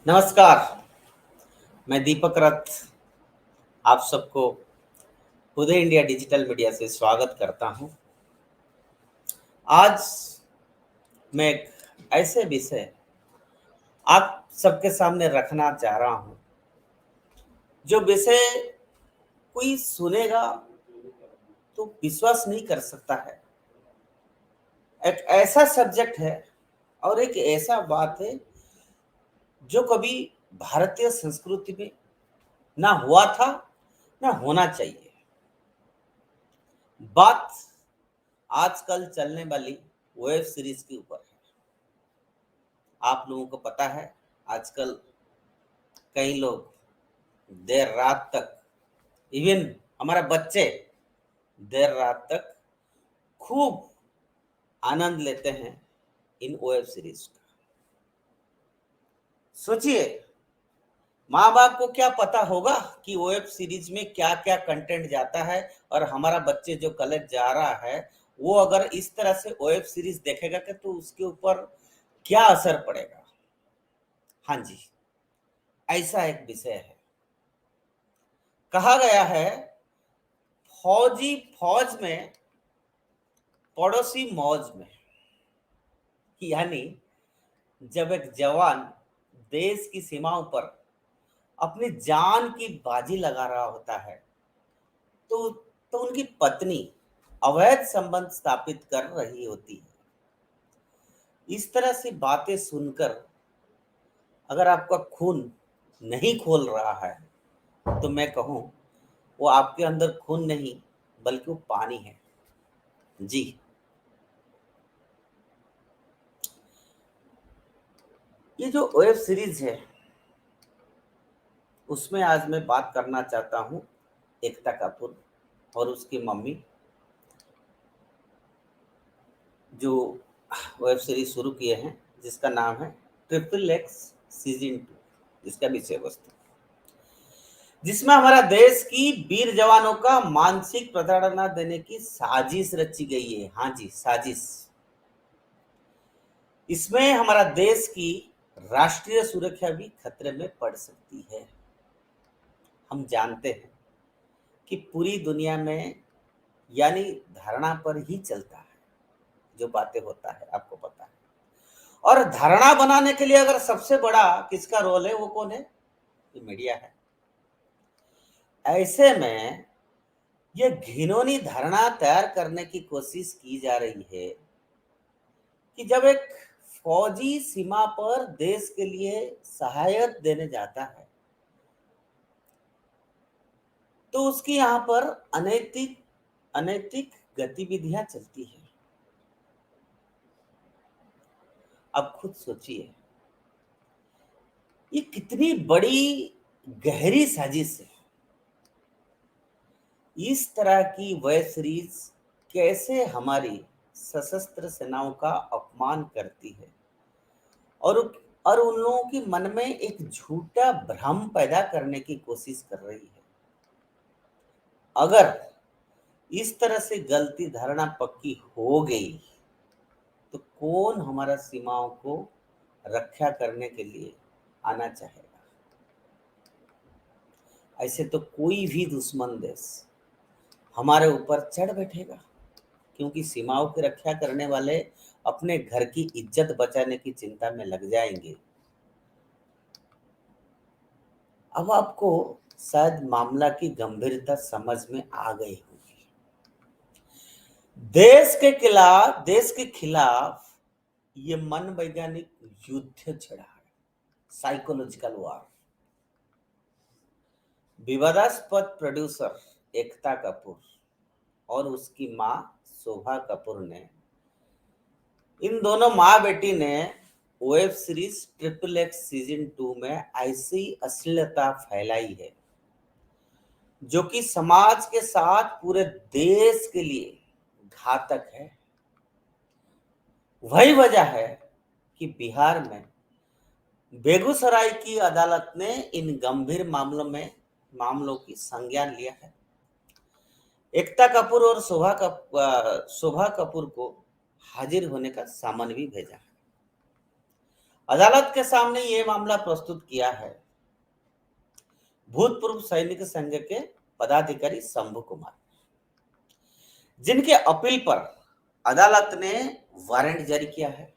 नमस्कार। मैं दीपक रथ आप सबको उदय इंडिया डिजिटल मीडिया से स्वागत करता हूं। आज मैं एक ऐसे विषय आप सबके सामने रखना चाह रहा हूं जो विषय कोई सुनेगा तो विश्वास नहीं कर सकता है। एक ऐसा सब्जेक्ट है और एक ऐसा बात है जो कभी भारतीय संस्कृति में ना हुआ था ना होना चाहिए। बात आजकल चलने वाली वेब सीरीज के ऊपर है। आप लोगों को पता है आजकल कई लोग देर रात तक, इवन हमारे बच्चे देर रात तक खूब आनंद लेते हैं इन वेब सीरीज का। सोचिए, माँ बाप को क्या पता होगा कि वेब सीरीज में क्या क्या कंटेंट जाता है, और हमारा बच्चे जो कॉलेज जा रहा है वो अगर इस तरह से वेब सीरीज देखेगा कि तो उसके ऊपर क्या असर पड़ेगा। हाँ जी, ऐसा एक विषय है। कहा गया है फौजी फौज में पड़ोसी मौज में। यानी जब एक जवान देश की सीमाओं पर अपनी जान की बाजी लगा रहा होता है तो उनकी पत्नी अवैध संबंध स्थापित कर रही होती है। इस तरह से बातें सुनकर अगर आपका खून नहीं खोल रहा है तो मैं कहूं वो आपके अंदर खून नहीं बल्कि वो पानी है। जी, ये जो वेब सीरीज है उसमें आज मैं बात करना चाहता हूँ एकता कपूर और उसकी मम्मी, जो वेब सीरीज शुरू किए हैं जिसका नाम है ट्रिपल एक्स सीजन 2, जिसका विषय वस्तु जिसमें हमारा देश की वीर जवानों का मानसिक प्रताड़ना देने की साजिश रची गई है। हाँ जी, साजिश। इसमें हमारा देश की राष्ट्रीय सुरक्षा भी खतरे में पड़ सकती है। हम जानते हैं कि पूरी दुनिया में यानी धारणा पर ही चलता है, जो बातें होता है आपको पता है। और धारणा बनाने के लिए अगर सबसे बड़ा किसका रोल है वो कौन है? ये मीडिया है। ऐसे में ये घिनौनी धारणा तैयार करने की कोशिश की जा रही है कि जब एक फौजी सीमा पर देश के लिए सहायता देने जाता है तो उसकी यहाँ पर अनैतिक अनैतिक गतिविधियां चलती है। अब खुद सोचिए, ये कितनी बड़ी गहरी साजिश है। इस तरह की वेब सीरीज कैसे हमारी सशस्त्र सेनाओं का अपमान करती है और और उन लोगों के मन में एक झूठा भ्रम पैदा करने की कोशिश कर रही है। अगर इस तरह से गलती धारणा पक्की हो गई तो कौन हमारा सीमाओं को रक्षा करने के लिए आना चाहेगा? ऐसे तो कोई भी दुश्मन देश हमारे ऊपर चढ़ बैठेगा, क्योंकि सीमाओं की रक्षा करने वाले अपने घर की इज्जत बचाने की चिंता में लग जाएंगे। अब आपको शायद मामला की गंभीरता समझ में आ गई होगी। देश के खिलाफ ये मन वैज्ञानिक युद्ध छिड़ा है, साइकोलॉजिकल वॉर। विवादास्पद प्रोड्यूसर एकता कपूर और उसकी मां शोभा कपूर ने, इन दोनों माँ बेटी ने web series triple x season 2 में ऐसी अश्लीलता फैलाई है जो कि समाज के साथ पूरे देश के लिए घातक है। वही वजह है कि बिहार में बेगूसराय की अदालत ने इन गंभीर मामलों की संज्ञान लिया है। एकता कपूर और शोभा कपूर को हाजिर होने का सामान भी भेजा है। अदालत के सामने ये मामला प्रस्तुत किया है भूतपूर्व सैनिक संघ के पदाधिकारी शंभू कुमार, जिनके अपील पर अदालत ने वारंट जारी किया है।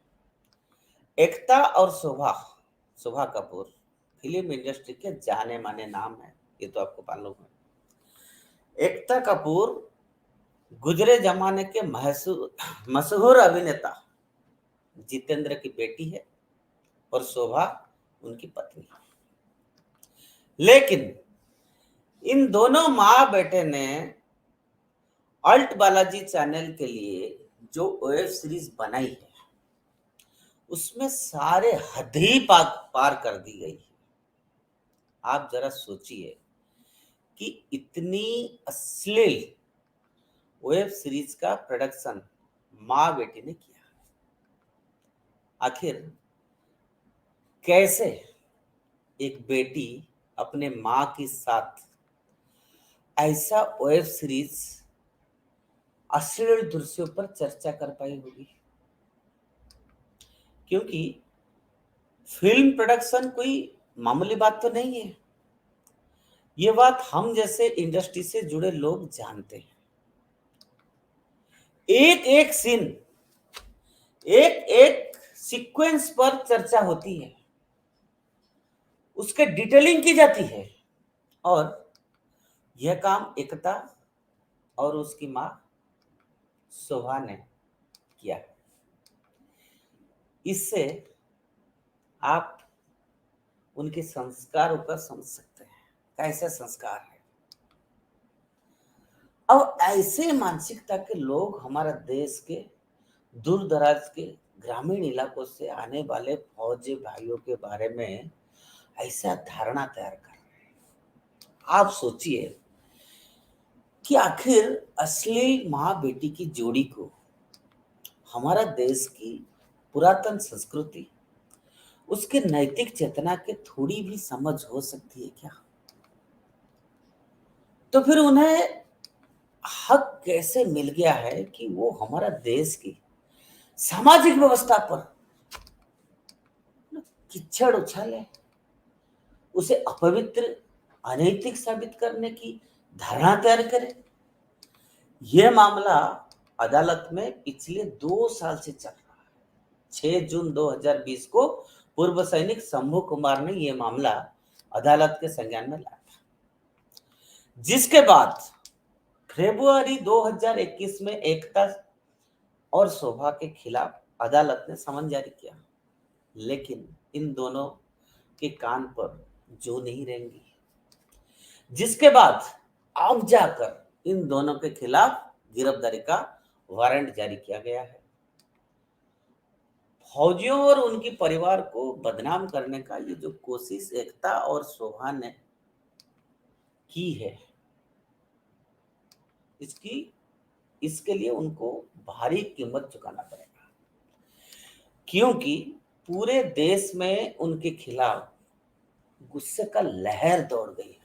एकता और शोभा शोभा कपूर फिल्म इंडस्ट्री के जाने माने नाम है, ये तो आपको मालूम है। एकता कपूर गुजरे जमाने के मशहूर अभिनेता जितेंद्र की बेटी है और शोभा उनकी पत्नी है। लेकिन इन दोनों माँ बेटे ने अल्ट बालाजी चैनल के लिए जो वेब सीरीज बनाई है उसमें सारे हद ही पार कर दी गई है। आप जरा सोचिए कि इतनी अश्लील वेब सीरीज का प्रोडक्शन माँ बेटी ने किया। आखिर कैसे एक बेटी अपने माँ के साथ ऐसा वेब सीरीज अश्लील दृश्यों पर चर्चा कर पाई होगी, क्योंकि फिल्म प्रोडक्शन कोई मामूली बात तो नहीं है। ये बात हम जैसे इंडस्ट्री से जुड़े लोग जानते हैं। एक एक सीन, एक एक सीक्वेंस पर चर्चा होती है, उसके डिटेलिंग की जाती है, और यह काम एकता और उसकी मां शोभा ने किया। इससे आप उनके संस्कारों का समझ सकते हैं, कैसे संस्कार है। अब ऐसे मानसिकता के लोग हमारा देश के दूर दराज के ग्रामीण इलाकों से आने वाले फौजी भाइयों के बारे में ऐसा धारणा तैयार कर रहे हैं। आप सोचिए कि आखिर असली माँ बेटी की जोड़ी को हमारा देश की पुरातन संस्कृति, उसके नैतिक चेतना के थोड़ी भी समझ हो सकती है क्या? तो फिर उन्हें हक कैसे मिल गया है कि वो हमारा देश की सामाजिक व्यवस्था पर कीचड़ उछाले, उसे अपवित्र अनैतिक साबित करने की धारणा तैयार करे? यह मामला अदालत में पिछले 2 साल से चल रहा है। 6 जून 2020 को पूर्व सैनिक शंभू कुमार ने यह मामला अदालत के संज्ञान में लाया, जिसके बाद फरवरी 2021 में एकता और शोभा के खिलाफ अदालत ने समन जारी किया। लेकिन इन दोनों के कान पर जो नहीं रहेंगी, जिसके बाद अब जाकर इन दोनों के खिलाफ गिरफ्तारी का वारंट जारी किया गया है। फौजियों और उनके परिवार को बदनाम करने का ये जो कोशिश एकता और शोभा ने की है, इसके लिए उनको भारी कीमत चुकाना पड़ेगा, क्योंकि पूरे देश में उनके खिलाफ गुस्से का लहर दौड़ गई है।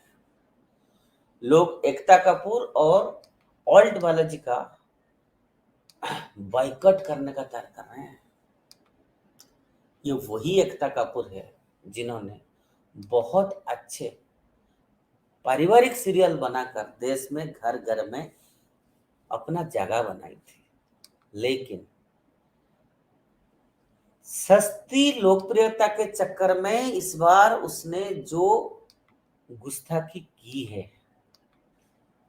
लोग एकता कपूर और अल्ट बालाजी का बाइकआउट करने का तैयार कर रहे हैं। ये वही एकता कपूर है जिन्होंने बहुत अच्छे पारिवारिक सीरियल बनाकर देश में घर घर में अपना जगह बनाई थी। लेकिन सस्ती लोकप्रियता के चक्कर में इस बार उसने जो गुस्ताखी की है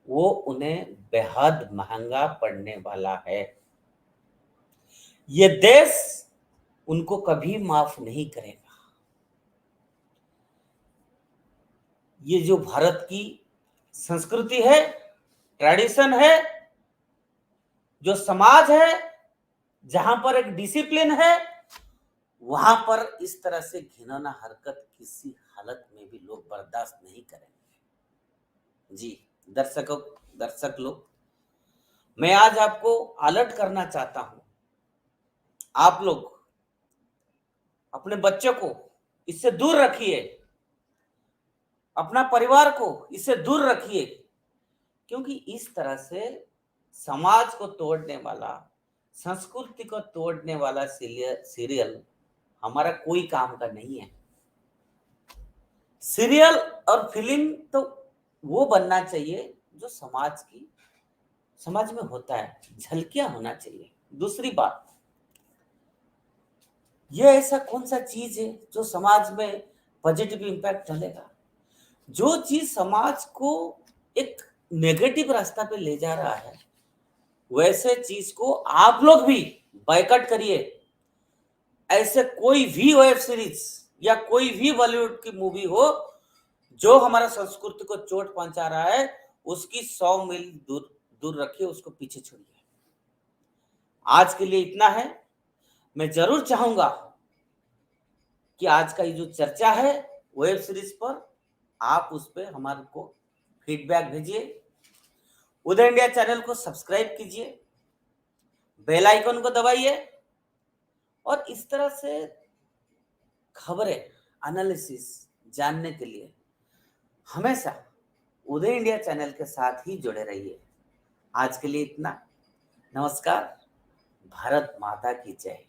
वो उन्हें बेहद महंगा पड़ने वाला है। ये देश उनको कभी माफ नहीं करेगा। ये जो भारत की संस्कृति है, ट्रेडिशन है, जो समाज है, जहां पर एक डिसिप्लिन है, वहां पर इस तरह से घिनौना हरकत किसी हालत में भी लोग बर्दाश्त नहीं करेंगे। जी दर्शक लोग, मैं आज आपको अलर्ट करना चाहता हूं। आप लोग अपने बच्चों को इससे दूर रखिए, अपना परिवार को इससे दूर रखिए, क्योंकि इस तरह से समाज को तोड़ने वाला, संस्कृति को तोड़ने वाला सीरियल हमारा कोई काम का नहीं है। सीरियल और फिल्म तो वो बनना चाहिए जो समाज में होता है, झलकियां होना चाहिए। दूसरी बात, ये ऐसा कौन सा चीज है जो समाज में पॉजिटिव इंपैक्ट डालेगा? जो चीज समाज को एक नेगेटिव रास्ता पे ले जा रहा है, वैसे चीज को आप लोग भी बायकॉट करिए। ऐसे कोई भी वेब सीरीज या कोई भी बॉलीवुड की मूवी हो जो हमारा संस्कृति को चोट पहुंचा रहा है, उसकी 100 मील दूर दूर रखिए, उसको पीछे छोड़िए। आज के लिए इतना है। मैं जरूर चाहूंगा कि आज का ये जो चर्चा है वेब सीरीज पर, आप उस पर हमारे को फीडबैक भेजिए। उदय इंडिया चैनल को सब्सक्राइब कीजिए, बेल आइकन को दबाइए और इस तरह से खबरें, एनालिसिस जानने के लिए हमेशा उदय इंडिया चैनल के साथ ही जुड़े रहिए। आज के लिए इतना। नमस्कार। भारत माता की जय।